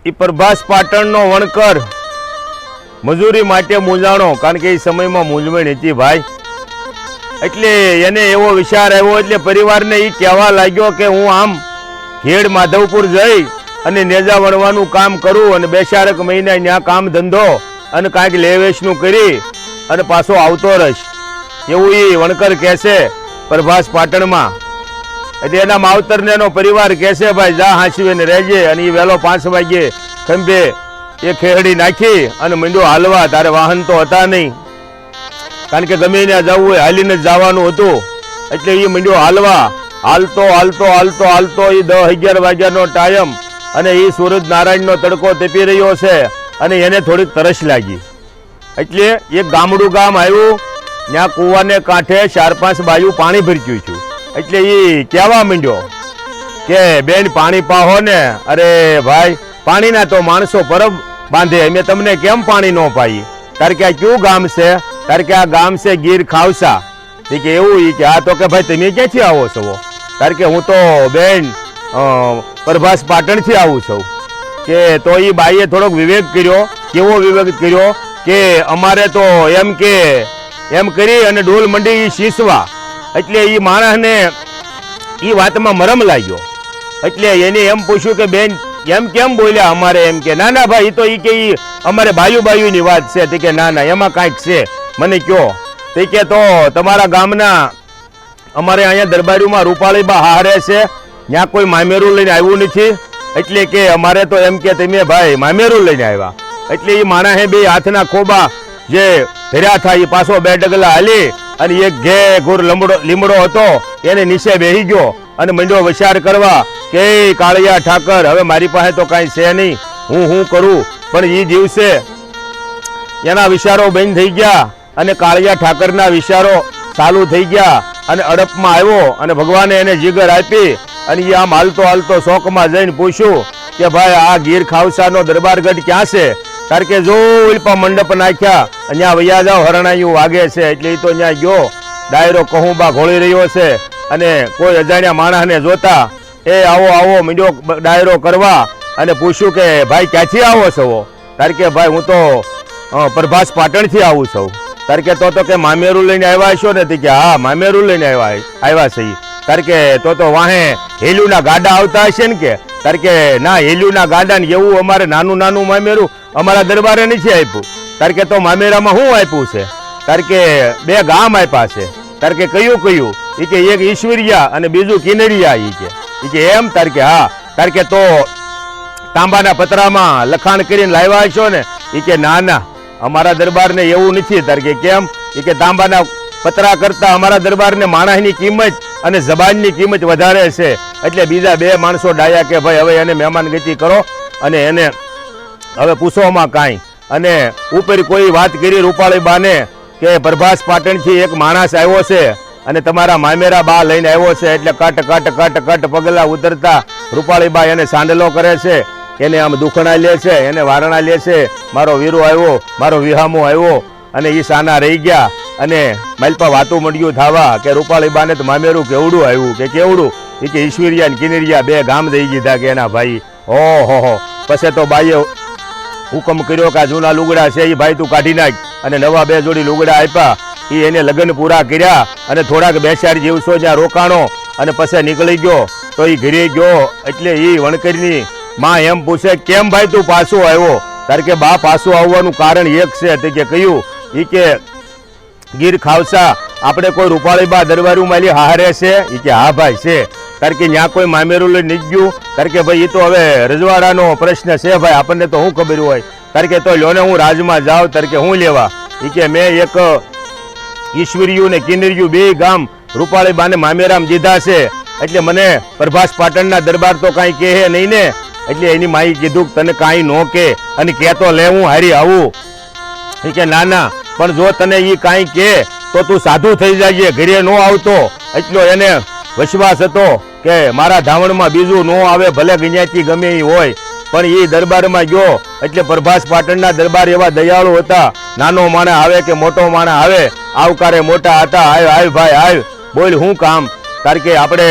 એ પ્રભાસ પાટણનો વણકર મજૂરી માટે મૂંઝાણો, કારણ કે એ સમયમાં મૂંઝવણ હતી ભાઈ. એટલે એને એવો વિચાર આવ્યો, એટલે પરિવારને એ કહેવા લાગ્યો કે હું આમ ખેડ માધવપુર જઈ અને નેજા વણવાનું કામ કરું અને 2-4 મહિના ત્યાં કામ ધંધો અને કાંઈક લેવેશનું કરી અને પાછો આવતો રહીશ, એવું એ વણકર કહેશે પ્રભાસ પાટણમાં. એટલે એના માવતરને એનો પરિવાર કહેશે ભાઈ જા હાંચવીને રહેજે. અને એ વહેલો 5 વાગે ખંભે એ ખેરડી નાખી અને મંડ્યો હાલવા. તારે વાહન તો હતા નહીં, કારણ કે ગમે ત્યાં જવું હોય હાલીને જ જવાનું હતું. એટલે એ મંડ્યો હાલવા. હાલતો હાલતો હાલતો હાલતો એ 10-11 વાગ્યાનો ટાઈમ અને એ સૂરજ નારાયણનો તડકો તપી રહ્યો છે અને એને થોડીક તરસ લાગી. એટલે એક ગામડું ગામ આવ્યું, ત્યાં કૂવાને કાંઠે 4-5 બાયું પાણી ભરચ્યું છું. એટલે એ કહેવા માંડ્યો કે બેન પાણી પાહો ને. અરે ભાઈ પાણીના તો માણસો પરબ બાંધે, અમે તમને કેમ પાણી ન પાઈ? તારે કે આ કયું ગામ છે? તારે કે આ ગામ છે ગીર ખાવસા. કે એવું? કે હા. તો કે ભાઈ તમે ક્યાંથી આવો છો? તારે કે હું તો બેન પ્રભાસ પાટણથી આવું છું. કે તો એ બાઈએ થોડોક વિવેક કર્યો. કેવો વિવેક કર્યો? કે અમારે તો એમ કરી અને ડોલ મંડી શીસવા. એટલે એ માણસને એ વાતમાં મરમ લાગ્યો. એટલે એને એમ પૂછ્યું કે બેન એમ કેમ બોલ્યા અમારે? એમ કે ના ના ભાઈ તો એ કે અમારે બાયુની વાત છે. તે કે ના ના એમાં કાંઈક છે, મને કયો. તે કે તો તમારા ગામના અમારે અહીંયા દરબારીમાં રૂપાળીબા હારે છે, ત્યાં કોઈ મામેરું લઈને આવ્યું નથી. એટલે કે અમારે તો એમ કે તમે ભાઈ મામેરું લઈને આવ્યા. એટલે એ માણસે 2 હાથના ખોબા જે ભર્યા થાય એ પાછો 2 ડગલા હાલી અને એક ઘે ઘોર લીમડો હતો એને નીચે બેસી ગયો અને મંડ્યો વિચાર કરવા કે કાળિયા ઠાકર હવે મારી પાસે તો કાંઈ છે નહીં, હું કરું? પણ એ દિવસે એના વિચારો બંધ થઈ ગયા અને કાળિયા ઠાકરના વિચારો ચાલુ થઈ ગયા અને અડપમાં આવ્યો અને ભગવાને એને જીગર આપી. અને એ આમ હાલતો હાલતો શોકમાં જઈને પૂછ્યું કે ભાઈ આ ગીર ખાવસાનો દરબારગઢ ક્યાં છે? કારણ કે જો ઉલ્પા મંડપ નાખ્યા અહીંયા વૈયા જાવ હરણાયું વાગે છે. એટલે એ તો ત્યાં ગયો, ડાયરો કહુંબા ઘોળી રહ્યો છે અને કોઈ અજાણ્યા માણસને જોતા એ આવો આવો મીંડ્યો ડાયરો કરવા અને પૂછ્યું કે ભાઈ ક્યાંથી આવો છો? કારણ કે ભાઈ હું તો પ્રભાસ પાટણથી આવું છું. કારણ કે તો કે મામેરું લઈને આવ્યા છો ને? કે હા મામેરું લઈને આવ્યા છે. કારણ કે તો વાહે હેલ્યુના ગાડા આવતા હશે ને? કે કારણ કે ના હેલ્યુના ગાડા ને એવું અમારે નાનું મામેરું અમારા દરબારે નથી આપ્યું. કારણ કે તો મામેરામાં શું આપ્યું છે? કારણ કે 2 ગામ આપ્યા છે. કારણ કે કયું? એ કે એક ઈશ્વરિયા અને બીજું કિનરિયા. એ કે એમ? કારણ કે હા. કારણ કે તો તાંબાના પતરામાં લખાણ કરીને લાવ્યા છો ને? એ કે ના ના અમારા દરબારને એવું નથી. કારણ કે કેમ? એ કે તાંબાના પતરા કરતા અમારા દરબારને માણસની કિંમત અને જબાનની કિંમત વધારે છે. એટલે બીજા 2 માણસો ડાયા કે ભાઈ હવે એને મહેમાન ગતિ કરો અને એને હવે પૂછોમાં કાંઈ. અને ઉપર કોઈ વાત કરી રૂપાળી બાને કે પ્રભાસ પાટણથી એક માણસ આવ્યો છે અને તમારા મામેરા બા લઈને આવ્યો છે. એટલે કટ પગલા ઉતરતા રૂપાળી બા એને સાંડલો કરે છે, એને આમ દુખણા લે છે, એને વારણા લે છે. મારો વીરો આવ્યો, મારો વિહામો આવ્યો. અને એ સાના રહી ગયા અને માલપા વાતું મળ્યું થવા કે રૂપાળી બાને તો મામેરું કેવડું આવ્યું? કે કેવડું? એ કે ઈશ્વરિયા ને કિનરિયા 2 ગામ દઈ દીધા કે એના ભાઈ. ઓહો. પછી તો બાઈએ હુકમ કર્યો કે આ જૂના લુગડા છે એ ભાઈ તું કાઢી નાખ અને નવા 2 જોડી લુગડા આપ્યા. એ એને લગ્ન પૂરા કર્યા અને થોડાક 2-4 દિવસો જ્યાં રોકાણો અને પછી નીકળી ગયો. તો એ ઘરે ગયો. એટલે એ વણકરની માં એમ પૂછે કેમ ભાઈ તું પાછો આવ્યો? કારણ કે બા પાછું આવવાનું કારણ એક છે. તે કે કયું? એ કે ગીર ખાવસા આપણે કોઈ રૂપાળી બા દરબારીમાં હારે છે? એ કે હા ભાઈ છે. કારણ કે ત્યાં કોઈ મામેરું લઈ નીચ ગયું? કારણ કે ભાઈ એ તો હવે રજવાડાનો પ્રશ્ન છે ભાઈ, આપણને તો શું ખબર હોય? કારણ કે તો લ્યોને હું રાજમાં જાઉં ત્યારે કે હું લેવા? એ કે મેં એક ઈશ્વરિયું ને કિનરિયું 2 ગામ રૂપાળી બાને મામેરામ દીધા છે. એટલે મને પ્રભાસ પાટણના દરબાર તો કાંઈ કહે નહીં ને? એટલે એની માઈ કીધું તને કાંઈ ન કે અને કહેતો લે હું હારી આવું. એ કે ના ના પણ જો તને એ કાંઈ કે તો તું સાધુ થઈ જાય, ઘરે ન આવતો. એટલો એને વિશ્વાસ હતો કે મારા ધાવણમાં બીજું ન આવે, ભલે ગણ્યાથી ગમે એ હોય. પણ એ દરબારમાં ગયો એટલે પ્રભાસ પાટણના દરબાર એવા દયાળુ હતા. નાનો માણસ આવે કે મોટો માણસ આવે આવકારે મોટા હતા. આવ ભાઈ આવ, બોલ શું કામ? કારણ કે આપણે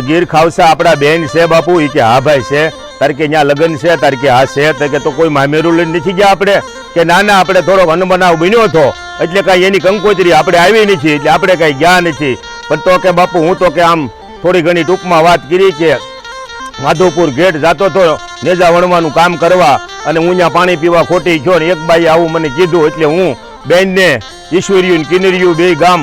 ગીર ખાવસા આપણા બેન છે બાપુ. એ કે હા ભાઈ છે. તારે કે ત્યાં લગ્ન છે, તારે કે હા છે, તો કે તો કોઈ મામેરું લઈને નથી ગયા આપણે, કે ના ના આપણે થોડોક અનબનાવ બન્યો હતો એટલે કાંઈ એની કંકોત્રી આપણે આવી નથી એટલે આપણે કાંઈ ગયા નથી. પણ તો કે બાપુ હું તો કે આમ થોડી ઘણી ટૂંકમાં વાત કરી કે માધવપુર ગેટ જતો હતો નેજા વણવાનું કામ કરવા અને હું ત્યાં પાણી પીવા ખોટી ગયો ને એક બાઈ આવું મને કીધું એટલે હું બેનને ઈશ્વર્યું ને કિનર્યું બે ગામ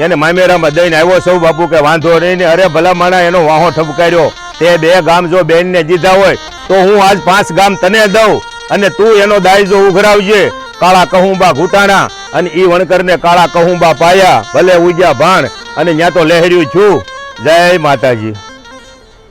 એને મામેરામાં દઈને આવ્યો સૌ બાપુ કે વાંધો નહીં ને. અરે ભલા માણા એનો વાહો ઠપકાર્યો, તે 2 ગામ જો બેનને દીધા હોય તો હું આજ 5 ગામ તને દઉં અને તું એનો દાયજો ઉઘરાવજે. કાળા કહુંબા ઘૂંટાણા અને ઈ વણકરને કાળા કહુંબા પાયા, ભલે ઉજ્યા ભાણ અને ત્યાં તો લહેર્યું છું. જય માતાજી.